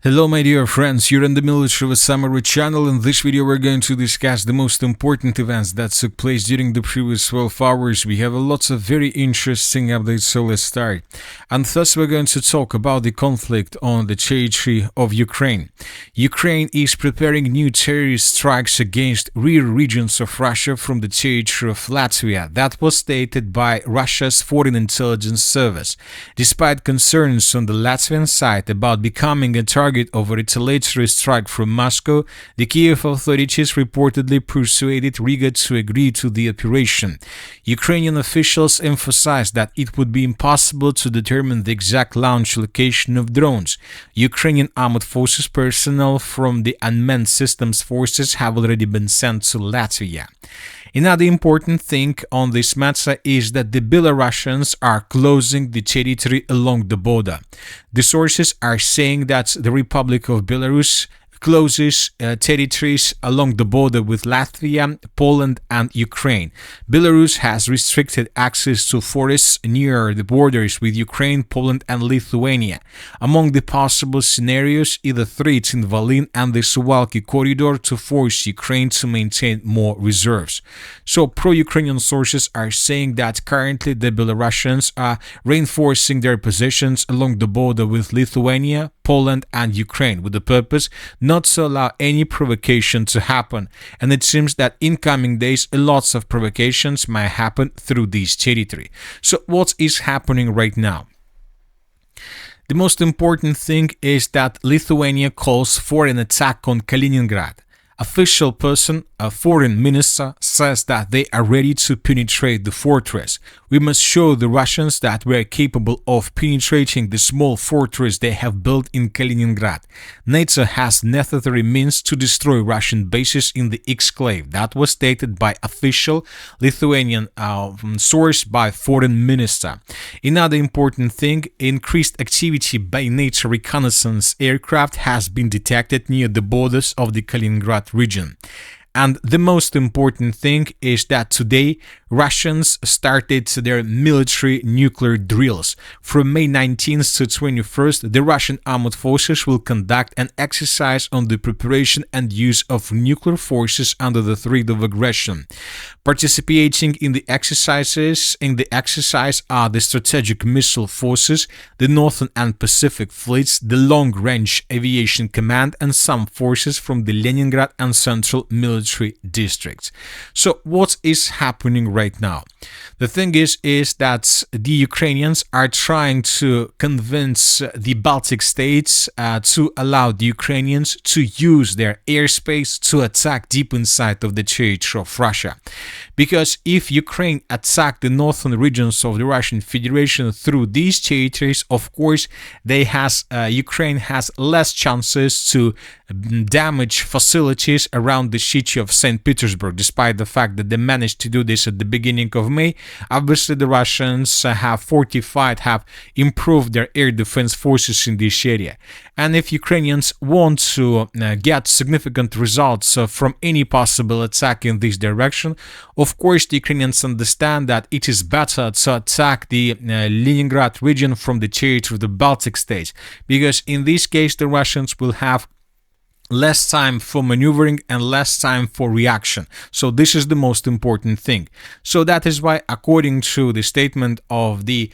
Hello my dear friends, you're in the Military with Summary channel. In this video we're going to discuss the most important events that took place during the previous 12 hours. We have lots of very interesting updates, so let's start. And first we're going to talk about the conflict on the territory of Ukraine. Ukraine is preparing new terrorist strikes against rear regions of Russia from the territory of Latvia. That was stated by Russia's Foreign Intelligence Service. Despite concerns on the Latvian side about becoming a target of a retaliatory strike from Moscow, the Kiev authorities reportedly persuaded Riga to agree to the operation. Ukrainian officials emphasized that it would be impossible to determine the exact launch location of drones. Ukrainian armed forces personnel from the unmanned systems forces have already been sent to Latvia. Another important thing on this matter is that the Belarusians are closing the territory along the border. The sources are saying that the Republic of Belarus closes territories along the border with Latvia, Poland and Ukraine. Belarus has restricted access to forests near the borders with Ukraine, Poland and Lithuania. Among the possible scenarios, either threats in Volyn and the Suwalki corridor to force Ukraine to maintain more reserves. So pro-Ukrainian sources are saying that currently the Belarusians are reinforcing their positions along the border with Lithuania, Poland and Ukraine with the purpose not to allow any provocation to happen, and it seems that in coming days lots of provocations might happen through this territory. So what is happening right now? The most important thing is that Lithuania calls for an attack on Kaliningrad. Official person, a foreign minister, says that they are ready to penetrate the fortress. We must show the Russians that we are capable of penetrating the small fortress they have built in Kaliningrad. NATO has necessary means to destroy Russian bases in the exclave. That was stated by official Lithuanian source by foreign minister. Another important thing, increased activity by NATO reconnaissance aircraft has been detected near the borders of the Kaliningrad region. And the most important thing is that today Russians started their military nuclear drills. From May 19th to 21st, the Russian armed forces will conduct an exercise on the preparation and use of nuclear forces under the threat of aggression. Participating in the exercise are the strategic missile forces, the Northern and Pacific fleets, the Long-Range Aviation Command, and some forces from the Leningrad and Central military districts. So what is happening right now? The thing is that the Ukrainians are trying to convince the Baltic states to allow the Ukrainians to use their airspace to attack deep inside of the territory of Russia. Because if Ukraine attack the northern regions of the Russian Federation through these territories, of course, Ukraine has less chances to damage facilities around the city of St. Petersburg, despite the fact that they managed to do this at the beginning of May. Obviously, the Russians have improved their air defense forces in this area. And if Ukrainians want to get significant results from any possible attack in this direction, of course, the Ukrainians understand that it is better to attack the Leningrad region from the territory of the Baltic states, because in this case, the Russians will have less time for maneuvering and less time for reaction. So this is the most important thing. So that is why, according to the statement of the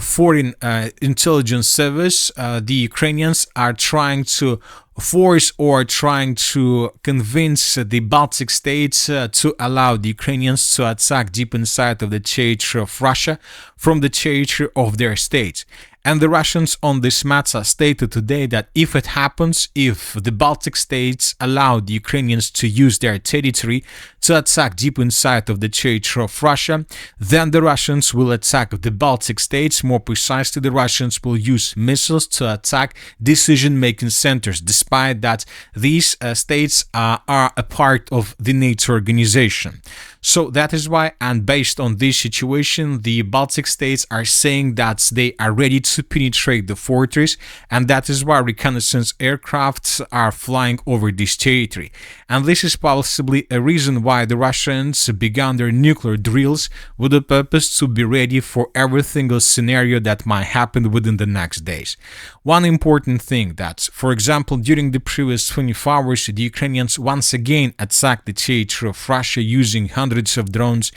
Foreign Intelligence Service, the Ukrainians are trying to force or trying to convince the Baltic states to allow the Ukrainians to attack deep inside of the territory of Russia from the territory of their states. And the Russians on this matter stated today that if it happens, if the Baltic states allow the Ukrainians to use their territory to attack deep inside of the territory of Russia, then the Russians will attack the Baltic states. More precisely, the Russians will use missiles to attack decision-making centers, despite that these states are a part of the NATO organization. So that is why, and based on this situation, the Baltic states are saying that they are ready to penetrate the fortress, and that is why reconnaissance aircrafts are flying over this territory. And this is possibly a reason why the Russians began their nuclear drills with the purpose to be ready for every single scenario that might happen within the next days. One important thing that, for example, during the previous 24 hours, the Ukrainians once again attacked the theater of Russia using hundreds of drones.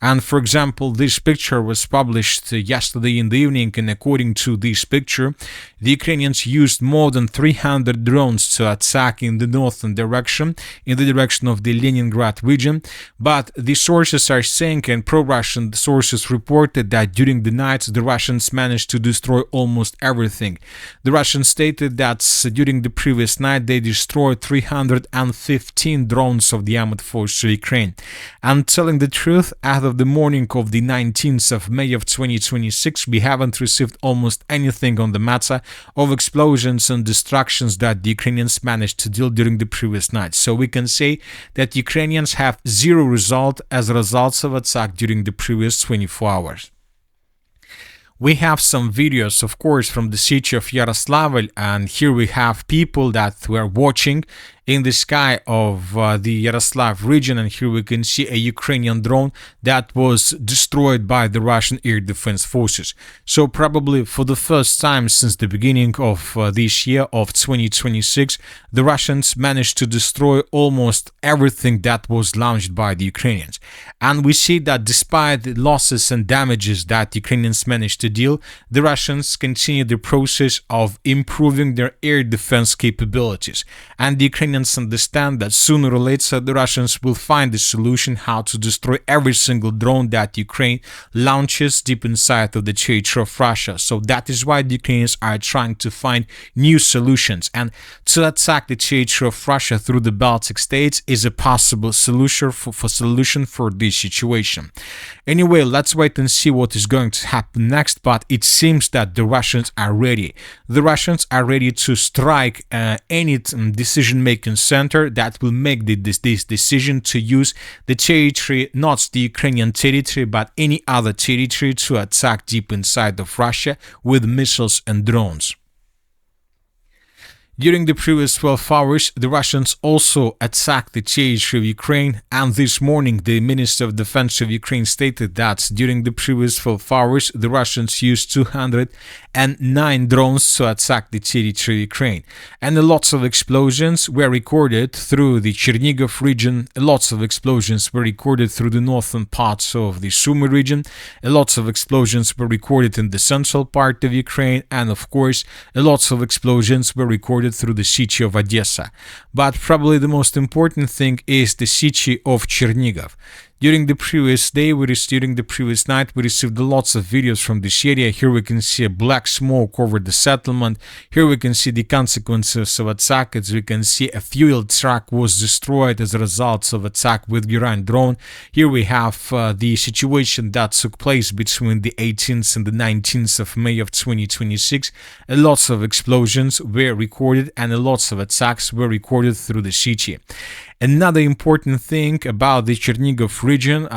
And for example, this picture was published yesterday in the evening, and according to this picture, the Ukrainians used more than 300 drones to attack in the northern direction, in the direction of the Leningrad region. But the sources are saying, and pro-Russian sources reported, that during the night the Russians managed to destroy almost everything. The Russians stated that during the previous night they destroyed 315 drones of the armed forces of Ukraine. And telling the truth, as of the morning of the 19th of May of 2026, we haven't received almost anything on the matter of explosions and destructions that the Ukrainians managed to deal during the previous night. So we can say that Ukrainians have zero result as a result of attack during the previous 24 hours. We have some videos, of course, from the city of Yaroslavl, and here we have people that were watching in the sky of the Yaroslav region, and here we can see a Ukrainian drone that was destroyed by the Russian air defense forces. So probably for the first time since the beginning of this year of 2026, the Russians managed to destroy almost everything that was launched by the Ukrainians. And we see that despite the losses and damages that Ukrainians managed to deal, the Russians continue the process of improving their air defense capabilities. And the Ukrainians understand that sooner or later the Russians will find a solution how to destroy every single drone that Ukraine launches deep inside of the territory of Russia. So that is why the Ukrainians are trying to find new solutions, and to attack the territory of Russia through the Baltic states is a possible solution for this situation. Anyway, let's wait and see what is going to happen next, but it seems that the Russians are ready. The Russians are ready to strike any decision-making center that will make this decision to use the territory, not the Ukrainian territory, but any other territory, to attack deep inside of Russia with missiles and drones. During the previous 12 hours, the Russians also attacked the territory of Ukraine, and this morning the Minister of Defense of Ukraine stated that during the previous 12 hours the Russians used 209 drones to attack the territory of Ukraine. And lots of explosions were recorded through the Chernihiv region, lots of explosions were recorded through the northern parts of the Sumy region, lots of explosions were recorded in the central part of Ukraine, and of course lots of explosions were recorded through the city of Odessa. But probably the most important thing is the city of Chernihiv. During the previous night, we received lots of videos from this area. Here we can see a black smoke over the settlement. Here we can see the consequences of attack. As we can see, a fuel truck was destroyed as a result of attack with Iran drone. Here we have the situation that took place between the 18th and the 19th of May of 2026. Lots of explosions were recorded and lots of attacks were recorded through the city. Another important thing about the Chernihiv region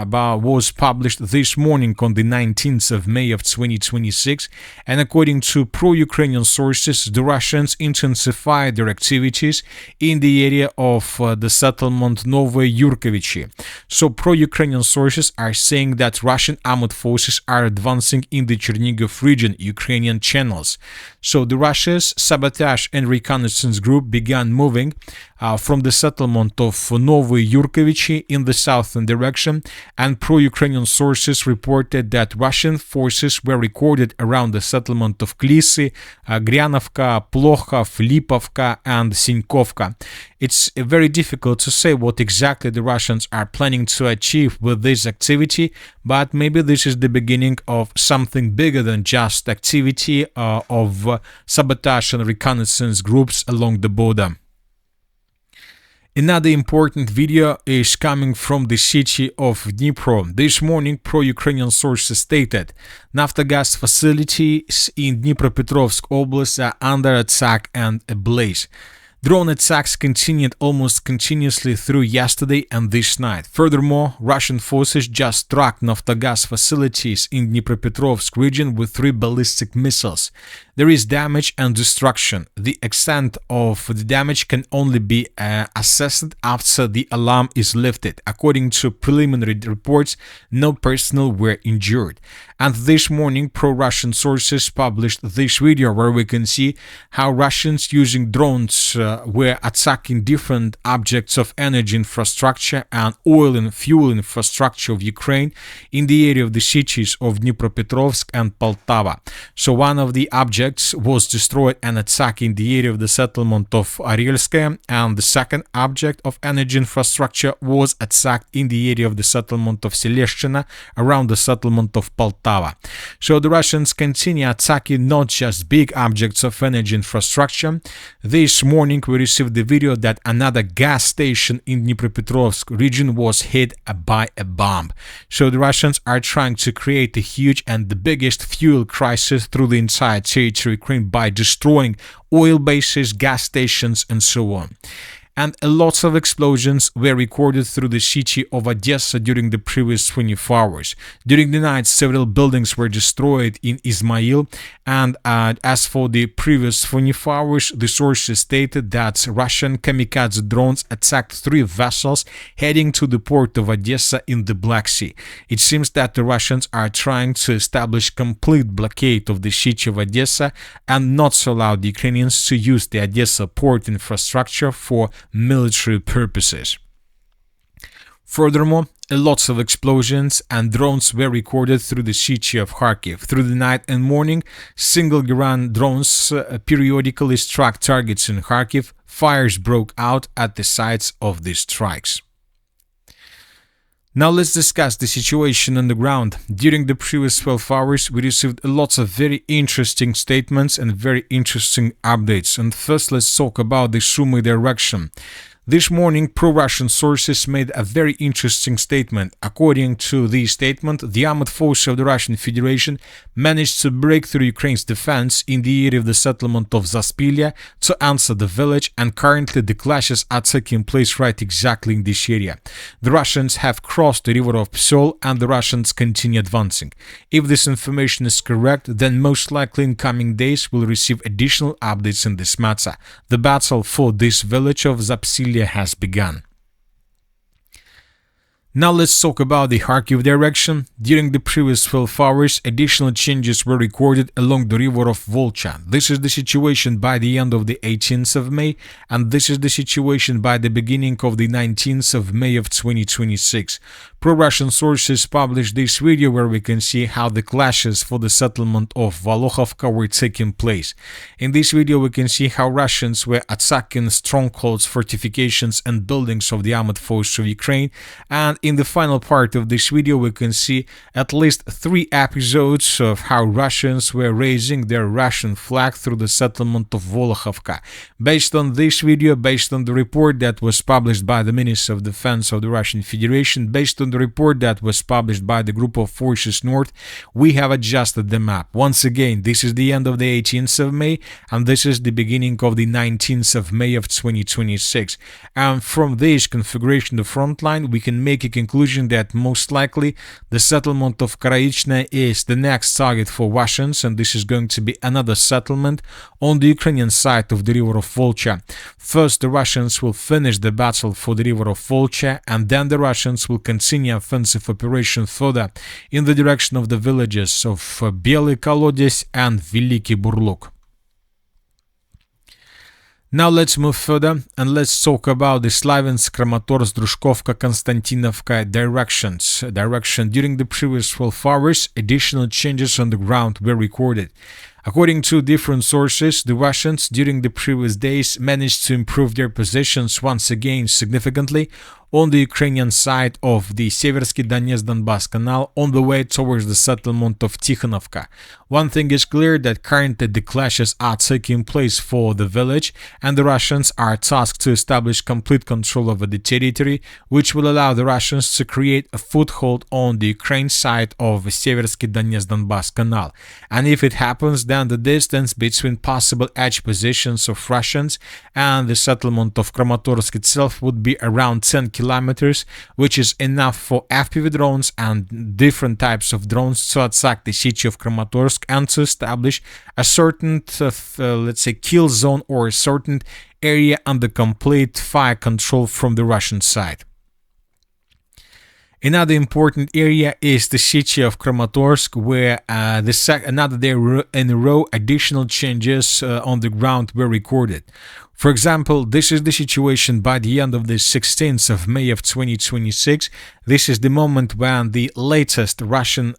was published this morning on the 19th of May of 2026, and according to pro-Ukrainian sources, the Russians intensified their activities in the area of the settlement Novye Yurkovichy. So pro-Ukrainian sources are saying that Russian armed forces are advancing in the Chernihiv region, Ukrainian channels. So the Russia's sabotage and reconnaissance group began moving from the settlement of Novye Yurkovichy in the southern direction, and pro-Ukrainian sources reported that Russian forces were recorded around the settlement of Klisi, Gryanovka, Plokhov, Lipovka, and Sinkovka. It's very difficult to say what exactly the Russians are planning to achieve with this activity, but maybe this is the beginning of something bigger than just activity of sabotage and reconnaissance groups along the border. Another important video is coming from the city of Dnipro. This morning, pro-Ukrainian sources stated Naftogaz facilities in Dnipropetrovsk Oblast are under attack and ablaze. Drone attacks continued almost continuously through yesterday and this night. Furthermore, Russian forces just struck Naftogaz facilities in Dnipropetrovsk region with 3 ballistic missiles. There is damage and destruction. The extent of the damage can only be assessed after the alarm is lifted. According to preliminary reports, no personnel were injured. And this morning, pro-Russian sources published this video where we can see how Russians using drones were attacking different objects of energy infrastructure and oil and fuel infrastructure of Ukraine in the area of the cities of Dnipropetrovsk and Poltava. So one of the objects was destroyed and attacked in the area of the settlement of Arielskaya, and the second object of energy infrastructure was attacked in the area of the settlement of Seleshchina around the settlement of Poltava. So the Russians continue attacking not just big objects of energy infrastructure. This morning we received the video that another gas station in Dnipropetrovsk region was hit by a bomb. So the Russians are trying to create a huge and the biggest fuel crisis through the entire territory of Ukraine by destroying oil bases, gas stations, and so on. And lots of explosions were recorded through the city of Odessa during the previous 24 hours. During the night, several buildings were destroyed in Ismail, and as for the previous 24 hours, the sources stated that Russian kamikaze drones attacked 3 vessels heading to the port of Odessa in the Black Sea. It seems that the Russians are trying to establish complete blockade of the city of Odessa and not allow the Ukrainians to use the Odessa port infrastructure for military purposes. Furthermore, lots of explosions and drones were recorded through the city of Kharkiv. Through the night and morning, single-Iran drones periodically struck targets in Kharkiv. Fires broke out at the sites of these strikes. Now let's discuss the situation on the ground. During the previous 12 hours, we received lots of very interesting statements and very interesting updates. And first, let's talk about the Sumy direction. This morning, pro-Russian sources made a very interesting statement. According to this statement, the armed forces of the Russian Federation managed to break through Ukraine's defense in the area of the settlement of Zapsillia to answer the village, and currently the clashes are taking place right exactly in this area. The Russians have crossed the river of Psol and the Russians continue advancing. If this information is correct, then most likely in coming days we'll receive additional updates in this matter. The battle for this village of Zapsillia has begun. Now let's talk about the Kharkiv direction. During the previous 12 hours, additional changes were recorded along the river of Volcha. This is the situation by the end of the 18th of May, and this is the situation by the beginning of the 19th of May of 2026. Pro-Russian sources published this video where we can see how the clashes for the settlement of VOLOKHIVKA were taking place. In this video we can see how Russians were attacking strongholds, fortifications and buildings of the armed forces of Ukraine, and in the final part of this video we can see at least 3 episodes of how Russians were raising their Russian flag through the settlement of VOLOKHIVKA. Based on this video, based on the report that was published by the Ministry of Defense of the Russian Federation, based on the report that was published by the Group of Forces North, we have adjusted the map. Once again, this is the end of the 18th of May and this is the beginning of the 19th of May of 2026. And from this configuration, the front line, we can make a conclusion that most likely the settlement of Karayichna is the next target for Russians, and this is going to be another settlement on the Ukrainian side of the river of Volcha. First, the Russians will finish the battle for the river of Volcha, and then the Russians will continue offensive operation further in the direction of the villages of Belый Kolodец and Veliki Burluk. Now let's move further and let's talk about the Slavinsk, Kramatorsk, Druzhkovka, Kostiantynivka direction. During the previous 12 hours, additional changes on the ground were recorded. According to different sources, the Russians during the previous days managed to improve their positions once again significantly. on the Ukrainian side of the Seversky Donetsk-Donbass Canal on the way towards the settlement of Tikhonovka. One thing is clear, that currently the clashes are taking place for the village, and the Russians are tasked to establish complete control over the territory, which will allow the Russians to create a foothold on the Ukraine side of the Seversky Donetsk-Donbass Canal. And if it happens, then the distance between possible edge positions of Russians and the settlement of Kramatorsk itself would be around 10 kilometers, which is enough for FPV drones and different types of drones to attack the city of Kramatorsk and to establish a certain, let's say, kill zone or a certain area under complete fire control from the Russian side. Another important area is the city of Kramatorsk, where another day in a row additional changes on the ground were recorded. For example, this is the situation by the end of the 16th of May of 2026. This is the moment when the latest Russian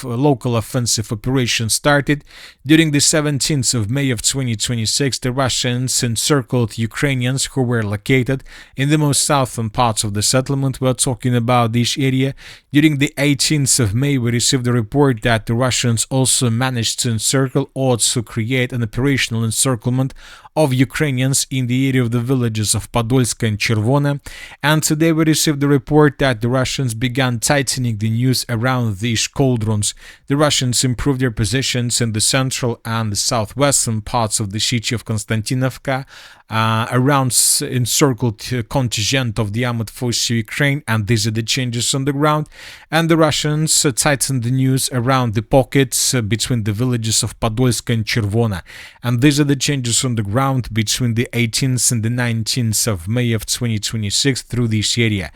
local offensive operation started. During the 17th of May of 2026, the Russians encircled Ukrainians who were located in the most southern parts of the settlement. We're talking about this area. During the 18th of May, we received a report that the Russians also managed to encircle or to create an operational encirclement of Ukrainians in the area of the villages of Podolska and Chervona. And today we received the report that the Russians began tightening the news around these cauldrons. The Russians improved their positions in the central and the southwestern parts of the city of Kostiantynivka, around encircled contingent of the armed forces of Ukraine, and these are the changes on the ground. And the Russians tightened the news around the pockets between the villages of Podolska and Chervona, and these are the changes on the ground between the 18th and the 19th of May of 2026 through this area.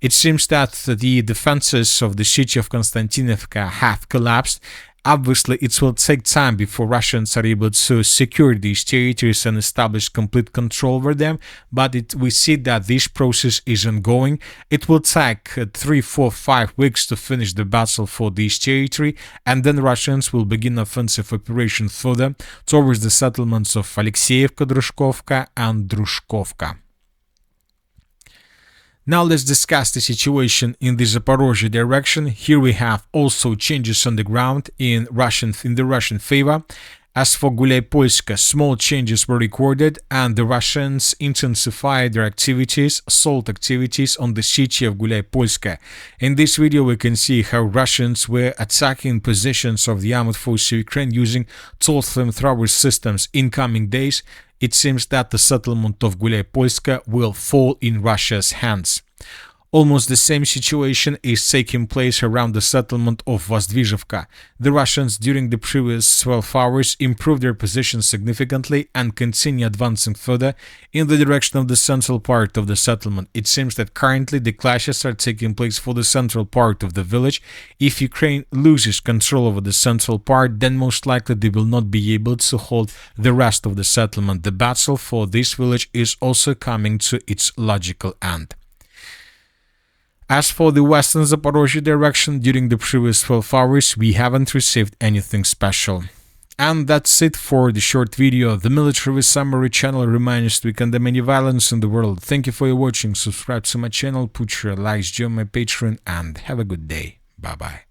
It seems that the defenses of the city of Kostiantynivka have collapsed. Obviously, it will take time before Russians are able to secure these territories and establish complete control over them, but we see that this process is ongoing. It will take 3, 4, 5 weeks to finish the battle for this territory, and then Russians will begin offensive operation further towards the settlements of Alexeyevka, Drushkovka and Drushkovka. Now let's discuss the situation in the Zaporizhzhia direction. Here we have also changes on the ground in the Russian favor. As for Huliaipolska, small changes were recorded, and the Russians intensified their assault activities on the city of Huliaipolska. In this video we can see how Russians were attacking positions of the armed forces of Ukraine using tall flamethrower systems. In coming days, it seems that the settlement of Huliaipolska will fall in Russia's hands. Almost the same situation is taking place around the settlement of Vasylivka. The Russians during the previous 12 hours improved their position significantly and continue advancing further in the direction of the central part of the settlement. It seems that currently the clashes are taking place for the central part of the village. If Ukraine loses control over the central part, then most likely they will not be able to hold the rest of the settlement. The battle for this village is also coming to its logical end. As for the western Zaporizhzhia direction, during the previous 12 hours, we haven't received anything special. And that's it for the short video. The Military Summary channel reminds we condemn any violence in the world. Thank you for your watching. Subscribe to my channel, put your likes, join my Patreon, and have a good day. Bye-bye.